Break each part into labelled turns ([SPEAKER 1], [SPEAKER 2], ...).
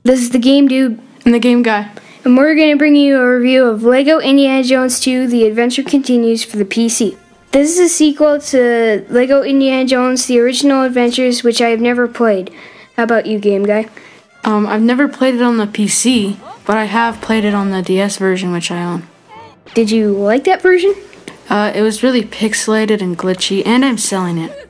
[SPEAKER 1] This is the Game Dude
[SPEAKER 2] and the Game Guy.
[SPEAKER 1] And we're going to bring you a review of LEGO Indiana Jones 2: The Adventure Continues for the PC. This is a sequel to LEGO Indiana Jones: The Original Adventures, which I have never played. How about you, Game Guy?
[SPEAKER 2] I've never played it on the PC, but I have played it on the DS version, which I own.
[SPEAKER 1] Did you like that version?
[SPEAKER 2] It was really pixelated and glitchy, and I'm selling it.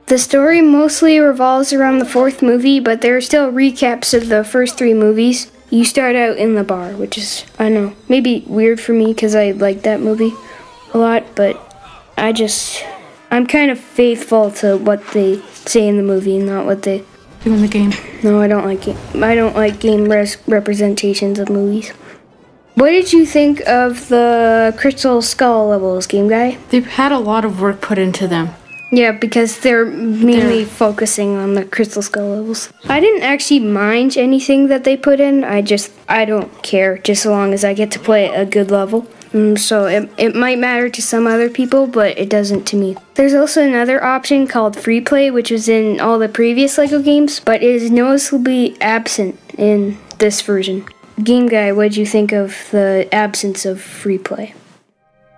[SPEAKER 1] The story mostly revolves around the fourth movie, but there are still recaps of the first three movies. You start out in the bar, which is, I don't know, maybe weird for me because I like that movie a lot, but I'm kind of faithful to what they say in the movie, not what they
[SPEAKER 2] do in the game.
[SPEAKER 1] No, I don't like it. I don't like game representations of movies. What did you think of the Crystal Skull levels, Game Guy?
[SPEAKER 2] They've had a lot of work put into them.
[SPEAKER 1] Yeah, because they're mainly focusing on the Crystal Skull levels. I didn't actually mind anything that they put in. I don't care, just so long as I get to play a good level. So it might matter to some other people, but it doesn't to me. There's also another option called free play, which was in all the previous LEGO games, but it is noticeably absent in this version. Game Guy, what did you think of the absence of free play?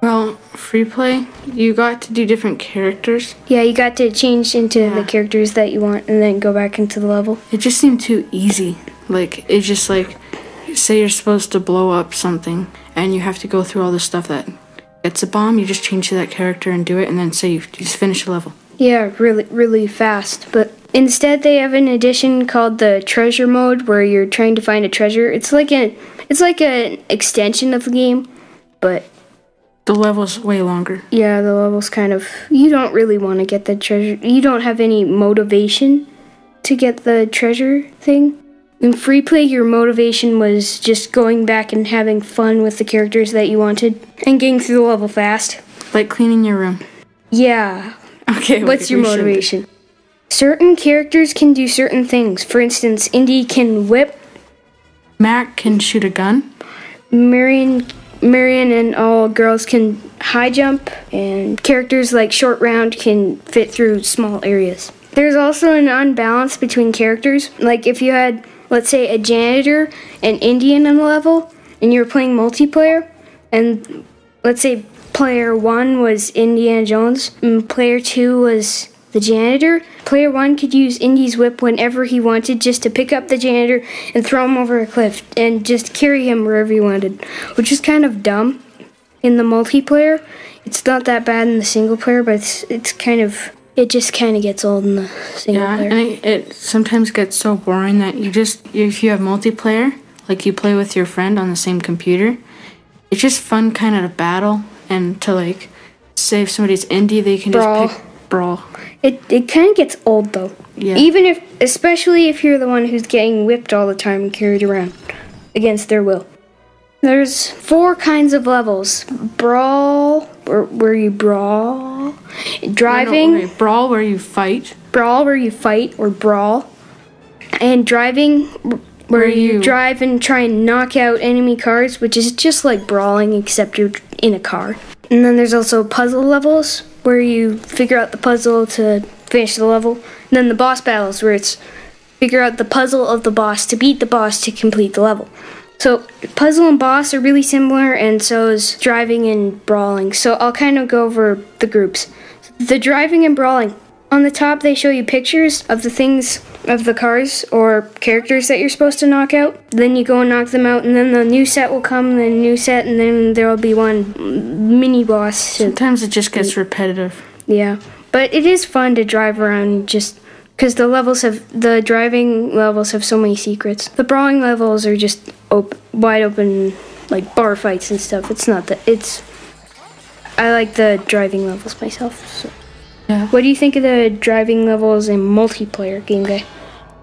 [SPEAKER 2] Well, free play, you got to do different characters.
[SPEAKER 1] Yeah, you got to change into the characters that you want and then go back into the level.
[SPEAKER 2] It just seemed too easy. It's just say you're supposed to blow up something and you have to go through all this stuff that gets a bomb, you just change to that character and do it, and then say you just finish the level. Yeah,
[SPEAKER 1] really fast. But instead they have an addition called the treasure mode where you're trying to find a treasure. It's like an extension of the game, but
[SPEAKER 2] the level's way longer.
[SPEAKER 1] Yeah, the level's you don't really want to get the treasure. You don't have any motivation to get the treasure thing. In free play, your motivation was just going back and having fun with the characters that you wanted and getting through the level fast.
[SPEAKER 2] Like cleaning your room.
[SPEAKER 1] Yeah.
[SPEAKER 2] Okay.
[SPEAKER 1] What's your motivation? Certain characters can do certain things. For instance, Indy can whip.
[SPEAKER 2] Mac can shoot a gun.
[SPEAKER 1] Marion and all girls can high jump, and characters like Short Round can fit through small areas. There's also an unbalance between characters. Like if you had, let's say, a janitor and Indian on the level, and you were playing multiplayer, and let's say player 1 was Indiana Jones, and player 2 was the janitor. Player 1 could use Indy's whip whenever he wanted, just to pick up the janitor and throw him over a cliff and just carry him wherever he wanted, which is kind of dumb in the multiplayer. It's not that bad in the single player, but it just kind of gets old in the single player.
[SPEAKER 2] Yeah, and it sometimes gets so boring that if you have multiplayer, like you play with your friend on the same computer, it's just fun kind of to battle and to say if somebody's Indy, they can just pick brawl.
[SPEAKER 1] It kind of gets old though.
[SPEAKER 2] Yeah.
[SPEAKER 1] Especially if you're the one who's getting whipped all the time and carried around against their will. There's 4 kinds of levels: brawl, where you brawl; driving,
[SPEAKER 2] brawl where you fight;
[SPEAKER 1] or brawl; and driving, where you drive and try and knock out enemy cars, which is just like brawling except you're in a car. And then there's also puzzle levels, where you figure out the puzzle to finish the level. And then the boss battles, where it's figure out the puzzle of the boss to beat the boss to complete the level. So puzzle and boss are really similar, and so is driving and brawling. So I'll kind of go over the groups. The driving and brawling. On the top, they show you pictures of the things, of the cars or characters that you're supposed to knock out. Then you go and knock them out, and then the new set will come, and then a new set, and then there will be one mini boss.
[SPEAKER 2] Sometimes it just gets repetitive.
[SPEAKER 1] Yeah, but it is fun to drive around just because the driving levels have so many secrets. The brawling levels are just wide open, like bar fights and stuff. I like the driving levels myself. So.
[SPEAKER 2] Yeah.
[SPEAKER 1] What do you think of the driving levels in multiplayer, Game Guy?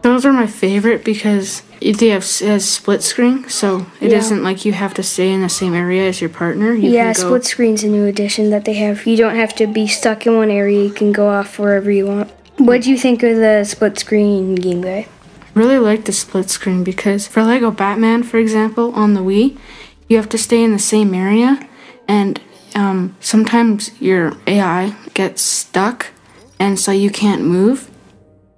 [SPEAKER 2] Those are my favorite because it has split screen, so it isn't like you have to stay in the same area as your partner.
[SPEAKER 1] Split screen's a new addition that they have. You don't have to be stuck in one area. You can go off wherever you want. What do you think of the split screen, Game Guy?
[SPEAKER 2] I really like the split screen because for Lego Batman, for example, on the Wii, you have to stay in the same area, and sometimes your AI gets stuck, and so you can't move.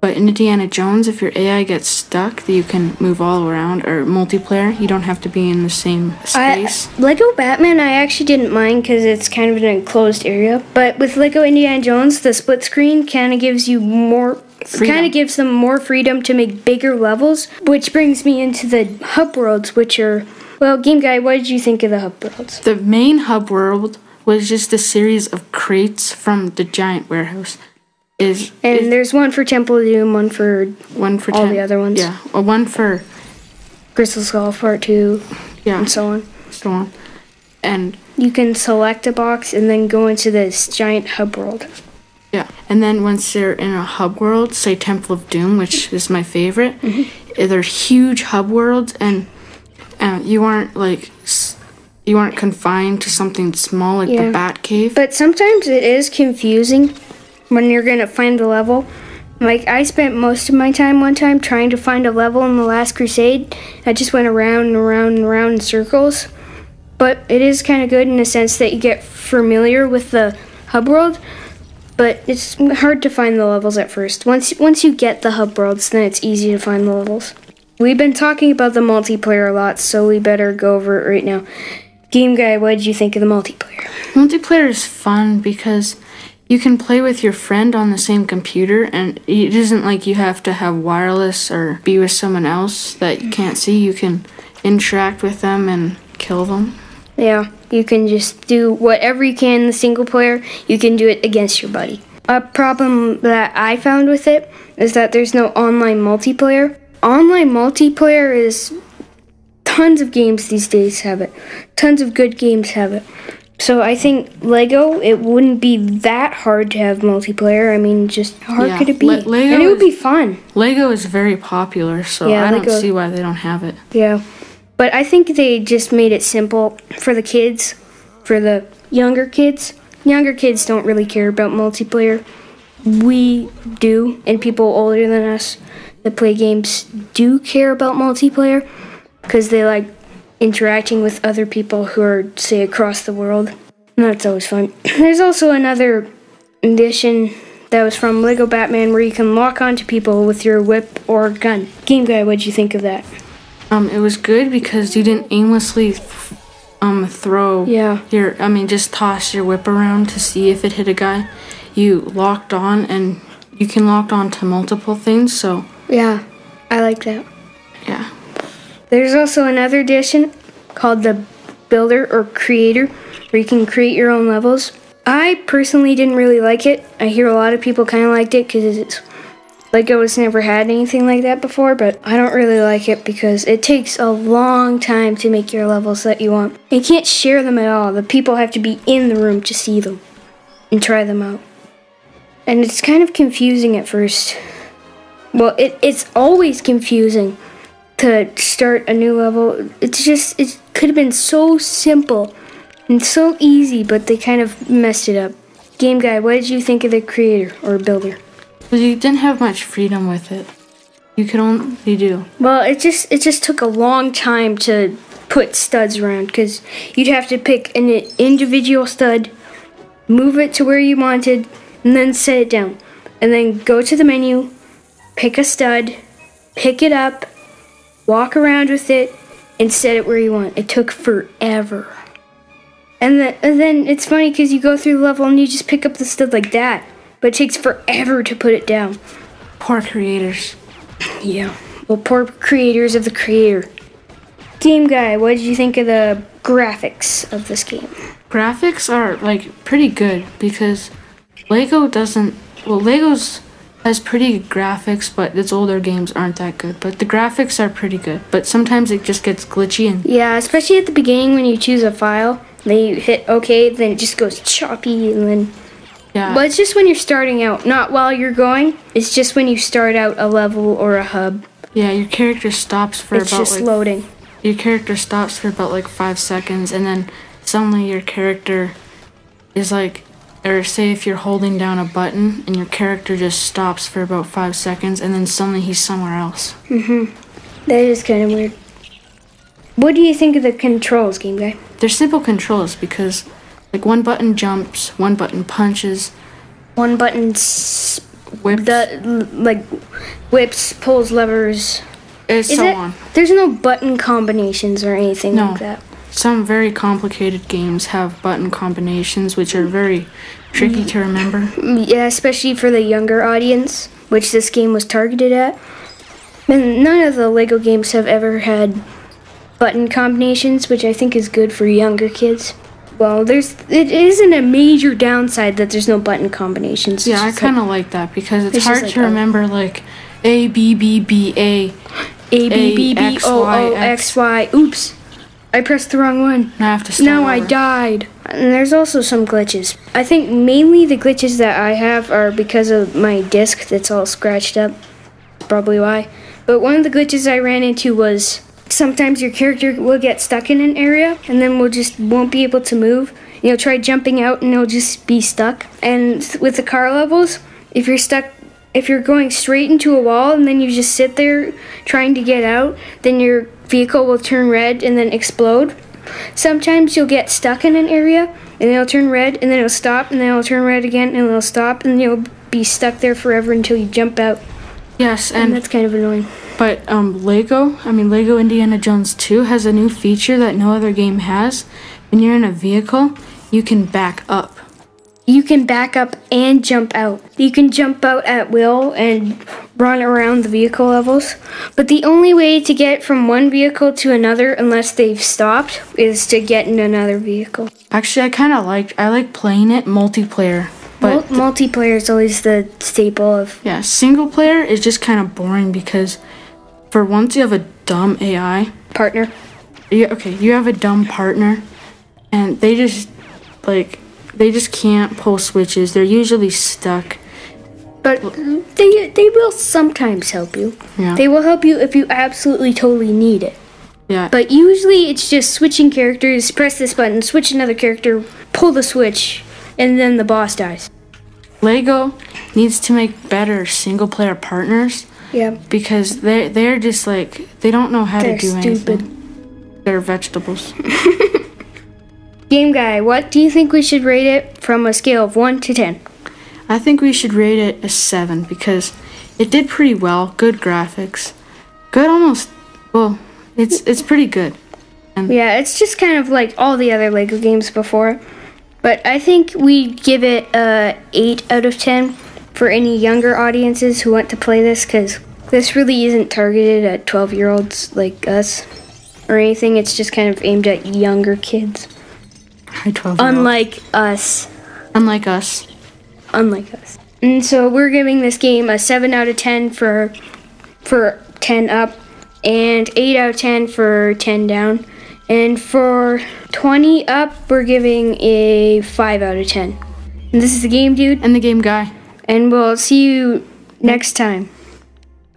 [SPEAKER 2] But in Indiana Jones, if your AI gets stuck, you can move all around. Or multiplayer, you don't have to be in the same space.
[SPEAKER 1] Lego Batman, I actually didn't mind because it's kind of an enclosed area. But with Lego Indiana Jones, the split screen kind of gives you more... Kind of gives them more freedom to make bigger levels, which brings me into the hub worlds, which are... Well, Game Guy, what did you think of the hub worlds?
[SPEAKER 2] The main hub world was just a series of crates from the giant warehouse.
[SPEAKER 1] There's one for Temple of Doom, one for all the other ones.
[SPEAKER 2] Yeah, one for
[SPEAKER 1] Crystal Skull Part 2, and so on.
[SPEAKER 2] And
[SPEAKER 1] you can select a box and then go into this giant hub world.
[SPEAKER 2] Yeah, and then once you're in a hub world, say Temple of Doom, which is my favorite, they're huge hub worlds, and you aren't confined to something small like the Bat Cave.
[SPEAKER 1] But sometimes it is confusing when you're going to find a level. Like, I spent most of my time one time trying to find a level in The Last Crusade. I just went around and around and around in circles. But it is kind of good in the sense that you get familiar with the hub world. But it's hard to find the levels at first. Once you get the hub worlds, then it's easy to find the levels. We've been talking about the multiplayer a lot, so we better go over it right now. Game Guy, what did you think of the multiplayer?
[SPEAKER 2] Multiplayer is fun because you can play with your friend on the same computer, and it isn't like you have to have wireless or be with someone else that you can't see. You can interact with them and kill them.
[SPEAKER 1] Yeah, you can just do whatever you can in the single player, you can do it against your buddy. A problem that I found with it is that there's no online multiplayer. Online multiplayer is... Tons of games these days have it. Tons of good games have it. So I think Lego, it wouldn't be that hard to have multiplayer. I mean, just how hard could it be? And it would be fun.
[SPEAKER 2] Lego is very popular, so I don't see why they don't have it.
[SPEAKER 1] Yeah. But I think they just made it simple for the kids, for the younger kids. Younger kids don't really care about multiplayer. We do, and people older than us that play games do care about multiplayer because they like interacting with other people who are, say, across the world. And that's always fun. There's also another edition that was from Lego Batman where you can lock onto people with your whip or gun. Game Guy, what'd you think of that?
[SPEAKER 2] It was good because you didn't aimlessly throw just toss your whip around to see if it hit a guy. You locked on, and you can lock on to multiple things, so...
[SPEAKER 1] Yeah, I like that.
[SPEAKER 2] Yeah.
[SPEAKER 1] There's also another edition called the Builder or Creator, where you can create your own levels. I personally didn't really like it. I hear a lot of people kind of liked it because it's Lego has never had anything like that before, but I don't really like it because it takes a long time to make your levels that you want. You can't share them at all. The people have to be in the room to see them and try them out. And it's kind of confusing at first. Well, it's always confusing to start a new level. It could have been so simple and so easy, but they kind of messed it up. Game Guy, what did you think of the creator or builder?
[SPEAKER 2] Well, you didn't have much freedom with it. You could only do.
[SPEAKER 1] Well, it just took a long time to put studs around because you'd have to pick an individual stud, move it to where you wanted, and then set it down. And then go to the menu, pick a stud, pick it up, walk around with it, and set it where you want. It took forever. And then it's funny because you go through the level and you just pick up the stud like that. But it takes forever to put it down.
[SPEAKER 2] Poor creators.
[SPEAKER 1] Yeah. Well, poor creators of the creator. Game Guy, what did you think of the graphics of this game?
[SPEAKER 2] Graphics are, pretty good because Lego's has pretty good graphics, but its older games aren't that good. But the graphics are pretty good. But sometimes it just gets glitchy.
[SPEAKER 1] Yeah, especially at the beginning when you choose a file. Then you hit OK, then it just goes choppy, and then...
[SPEAKER 2] Yeah.
[SPEAKER 1] But it's just when you're starting out, not while you're going. It's just when you start out a level or a hub.
[SPEAKER 2] Yeah, your character stops for
[SPEAKER 1] it's just loading.
[SPEAKER 2] Your character stops for about 5 seconds, and then suddenly your character is or say if you're holding down a button and your character just stops for about 5 seconds, and then suddenly he's somewhere else.
[SPEAKER 1] That is kind of weird. What do you think of the controls, Game Guy?
[SPEAKER 2] They're simple controls because one button jumps, one button punches.
[SPEAKER 1] One button
[SPEAKER 2] Whips.
[SPEAKER 1] like whips, pulls, levers.
[SPEAKER 2] On.
[SPEAKER 1] There's no button combinations or anything
[SPEAKER 2] No.
[SPEAKER 1] like that.
[SPEAKER 2] Some very complicated games have button combinations, which are very tricky to remember.
[SPEAKER 1] Yeah, especially for the younger audience, which this game was targeted at. And none of the Lego games have ever had button combinations, which I think is good for younger kids. Well, it isn't a major downside that there's no button combinations.
[SPEAKER 2] Yeah, I kind of like that because it's hard
[SPEAKER 1] like
[SPEAKER 2] to remember like A, B, B, B, A.
[SPEAKER 1] A, B, B, B, O, O, X, Y. Oops. I pressed the wrong one.
[SPEAKER 2] I have to start
[SPEAKER 1] Now I
[SPEAKER 2] over.
[SPEAKER 1] died. And there's also some glitches. I think mainly the glitches that I have are because of my disc that's all scratched up. Probably why. But one of the glitches I ran into was sometimes your character will get stuck in an area and then won't be able to move. You'll try jumping out and it'll just be stuck. And with the car levels, if you're going straight into a wall and then you just sit there trying to get out, then your vehicle will turn red and then explode. Sometimes you'll get stuck in an area and it'll turn red and then it'll stop and then it'll turn red again and it'll stop and you'll be stuck there forever until you jump out.
[SPEAKER 2] Yes,
[SPEAKER 1] And that's kind of annoying.
[SPEAKER 2] But Lego Indiana Jones 2 has a new feature that no other game has. When you're in a vehicle, you can back up.
[SPEAKER 1] You can back up and jump out. You can jump out at will and run around the vehicle levels. But the only way to get from one vehicle to another, unless they've stopped, is to get in another vehicle.
[SPEAKER 2] Actually, I like playing it multiplayer. But
[SPEAKER 1] Multiplayer is always the staple of...
[SPEAKER 2] yeah, single player is just kind of boring because for once you have a dumb AI.
[SPEAKER 1] partner.
[SPEAKER 2] You have a dumb partner, and they just can't pull switches. They're usually stuck.
[SPEAKER 1] But they will sometimes help you.
[SPEAKER 2] Yeah.
[SPEAKER 1] They will help you if you absolutely totally need it.
[SPEAKER 2] Yeah.
[SPEAKER 1] But usually it's just switching characters, press this button, switch another character, pull the switch, and then the boss dies.
[SPEAKER 2] Lego needs to make better single player partners.
[SPEAKER 1] Yeah.
[SPEAKER 2] Because they're just like, they don't know how to do
[SPEAKER 1] stupid.
[SPEAKER 2] anything. They're vegetables.
[SPEAKER 1] Game Guy, what do you think we should rate it from a scale of 1 to 10?
[SPEAKER 2] I think we should rate it a 7 because it did pretty well. Good graphics. It's pretty good.
[SPEAKER 1] Yeah, it's just kind of like all the other Lego games before. But I think we give it a 8 out of 10 for any younger audiences who want to play this, because this really isn't targeted at 12-year-olds like us or anything. It's just kind of aimed at younger kids.
[SPEAKER 2] Hi, 12.
[SPEAKER 1] Unlike us.
[SPEAKER 2] Unlike us.
[SPEAKER 1] And so we're giving this game a 7 out of 10 for 10 up, and 8 out of 10 for 10 down. And for 20 up, we're giving a 5 out of 10. And this is the Game Dude.
[SPEAKER 2] And the Game Guy.
[SPEAKER 1] And we'll see you next time.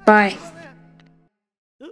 [SPEAKER 1] Bye.